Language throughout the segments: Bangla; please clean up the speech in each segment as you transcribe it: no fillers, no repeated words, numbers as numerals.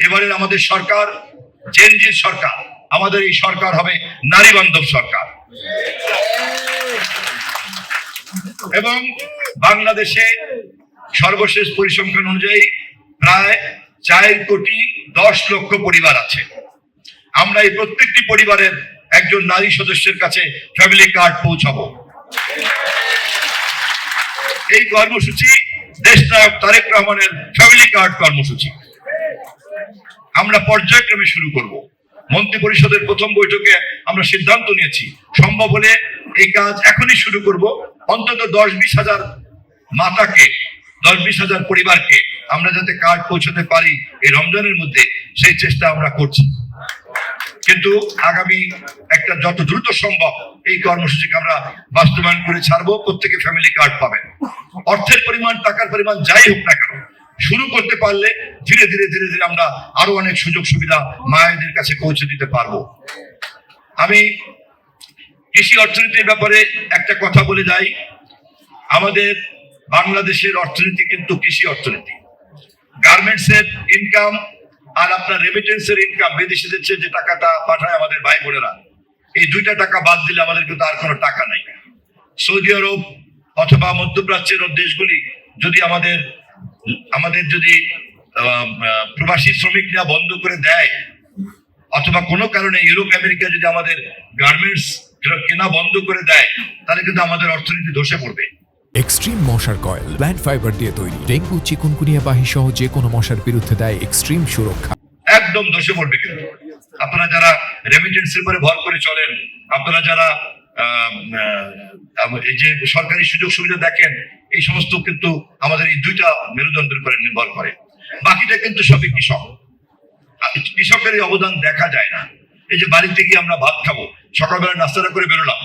এবারে আমাদের সরকার জেনজির সরকার। আমাদের এই সরকার হবে নারী বান্ধব সরকার এবং বাংলাদেশে সর্বশেষ পরিসংখ্যান অনুযায়ী প্রায় 4,10,00,000 পরিবার আছে। আমরা এই প্রত্যেকটি পরিবারের একজন নারী সদস্যের কাছে ফ্যামিলি কার্ড পৌঁছাবো। এই কর্মসূচি দেশনায়ক তারেক রহমানের ফ্যামিলি কার্ড কর্মসূচি। আমরা পর্যায়ক্রমে শুরু করব। মন্ত্রী পরিষদের প্রথম বৈঠকে আমরা সিদ্ধান্ত নিয়েছি সম্ভব হলে এই কাজ এখনই শুরু করব। অন্তত 10-20 হাজার মাতাকে, 10-20 হাজার পরিবারকে আমরা যাতে কার্ড পৌঁছাতে পারি এই রমজানের মধ্যে, সেই চেষ্টা আমরা করছি। কিন্তু আগামী একটা যত দ্রুত সম্ভব এই কর্মসূচিকে আমরা বাস্তবায়ন করে ছাড়বো। প্রত্যেকে ফ্যামিলি কার্ড পাবেন। অর্থের পরিমাণ, টাকার পরিমাণ যাই হোক না কেন, শুরু করতে পারলে ধীরে ধীরে ধীরে ধীরে আমরা আরো অনেক সুযোগ সুবিধা মায়েদের কাছে পৌঁছে দিতে পারবো। আমি কৃষি অর্থনীতির ব্যাপারে একটা কথা বলে যাই। আমাদের বাংলাদেশের অর্থনীতি কিন্তু কৃষি অর্থনীতি। গার্মেন্টস এর ইনকাম আর আপনার রেমিটেন্স এর ইনকাম, বিদেশিদের যে টাকাটা পাঠায় আমাদের ভাই বোনেরা, এই দুইটা টাকা বাদ দিলে আমাদের কিন্তু আর কোনো টাকা নাই। সৌদি আরব অথবা মধ্যপ্রাচ্যের দেশগুলি যদি আমাদের যদি প্রবাসী শ্রমিকরা বন্ধ করে দেয়, অথবা কোনো কারণে ইউরোপ আমেরিকা যদি আমাদের গার্মেন্টস কেনা বন্ধ করে দেয়, তাহলে কিন্তু আমাদের অর্থনীতি ধসে পড়বে। এক্সট্রিম মশার কয়েল প্ল্যান্ট ফাইবার দিয়ে তৈরি। ডেঙ্গু, চিকুনগুনিয়া বাহি সহ যে কোনো মশার বিরুদ্ধে দেয় এক্সট্রিম সুরক্ষা। একদম ধসে পড়বে। কিন্তু আপনারা যারা রেমিটেন্সের উপরে ভর করে চলেন, আপনারা যারা এই যে সরকারি সুযোগ সুবিধা দেখেন, এই সমস্ত কিন্তু আমাদের এই দুইটা মেরুদণ্ডের উপরে নির্ভর করে। বাকিটা কিন্তু সবই কৃষক। কৃষকের এই অবদান দেখা যায় না। এই যে বাড়িতে গিয়ে আমরা ভাত খাবো, সকালবেলা নাস্তাটা করে বেরোলাম,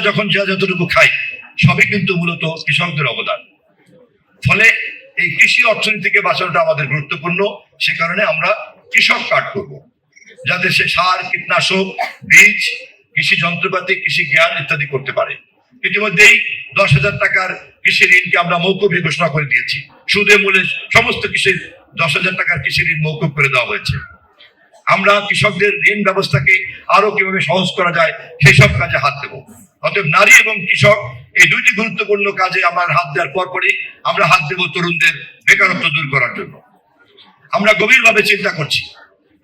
যখন যতটুকু খাই সবই কিন্তু মূলত কৃষকদের অবদান। ফলে এই কৃষি অর্থনীতিকে বাঁচানোটা আমাদের গুরুত্বপূর্ণ। সে কারণে আমরা কৃষক কার্ড করব, যাতে সে সার, কীটনাশক, বীজ, কৃষি যন্ত্রপাতি, কৃষি জ্ঞান ইত্যাদি করতে পারে। ইতিমধ্যেই 10,000 টাকার কৃষি ঋণকে আমরা মৌকুফি ঘোষণা করে দিয়েছি। সুদে মূলে সমস্ত কৃষির 10,000 টাকার কৃষি ঋণ মৌকুফ করে দেওয়া হয়েছে। আমরা কৃষকদের ঋণ ব্যবস্থাকে আরো কিভাবে সহজ করা যায় সেই সব কাজে হাত দেব। অতএব নারী এবং কৃষক এই দুইটি গুরুত্বপূর্ণ কাজে আমার হাত দেওয়ার পরপরই আমরা হাত দেব তরুণদের বেকারত্ব দূর করার জন্য। আমরা গভীরভাবে চিন্তা করছি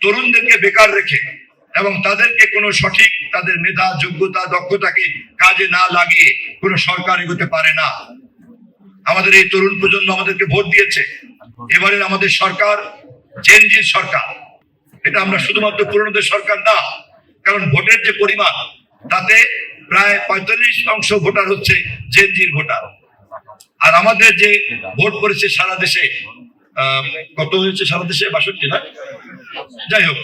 তরুণদেরকে বেকার রেখে এবং তাদেরকে কোনো সঠিক তাদের মেধা, যোগ্যতা, দক্ষতাকে কাজে না লাগিয়ে কোনো সরকার এগোতে পারে না। আমাদের এই তরুণ প্রজন্ম আমাদেরকে ভোট দিয়েছে। এবারে আমাদের সরকার জেনজির সরকার। এটা আমরা শুধুমাত্র পুরনোদের সরকার না, কারণ ভোটের যে পরিমাণ তাতে প্রায় 45% ভোটার হচ্ছে জেনজির ভোটার। আর আমাদের যে ভোট করেছে সারা দেশে, কত হয়েছে সারা দেশে? 62 না, যাই হোক।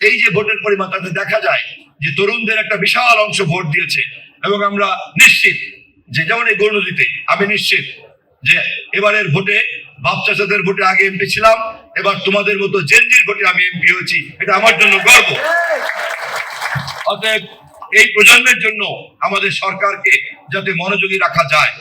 এই যে ভোটের পরিমাণ, তাতে দেখা যায় যে তরুণদের একটা বিশাল অংশ ভোট দিয়েছে। এবং আমরা নিশ্চিত যে, যেমন এই গণদিতে আমি নিশ্চিত যে এবারের ভোটে বাপ চাচাদের ভোটে আগে এমপি ছিলাম, এবার তোমাদের মতো জেনজির ভোটে আমি এমপি হয়েছি। এটা আমার জন্য গর্ব। অতএব এই প্রজন্মের জন্য আমাদের সরকারকে যাতে মনোযোগী রাখা যায়।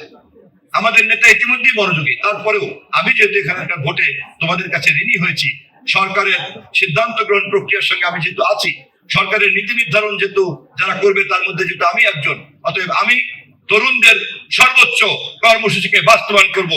আমাদের নেতা ইতিমধ্যেই মনোযোগী, তারপরেও আমি যেহেতু এখানকার ভোটে তোমাদের কাছে ঋণী হয়েছি, সরকারের সিদ্ধান্ত গ্রহণ প্রক্রিয়ার সঙ্গে আমি যেহেতু আছি, সরকারের নীতি নির্ধারণ যেহেতু যারা করবে তার মধ্যে যেহেতু আমি একজন, অতএব আমি তরুণদের সর্বোচ্চ কর্মসূচিকে বাস্তবায়ন করব।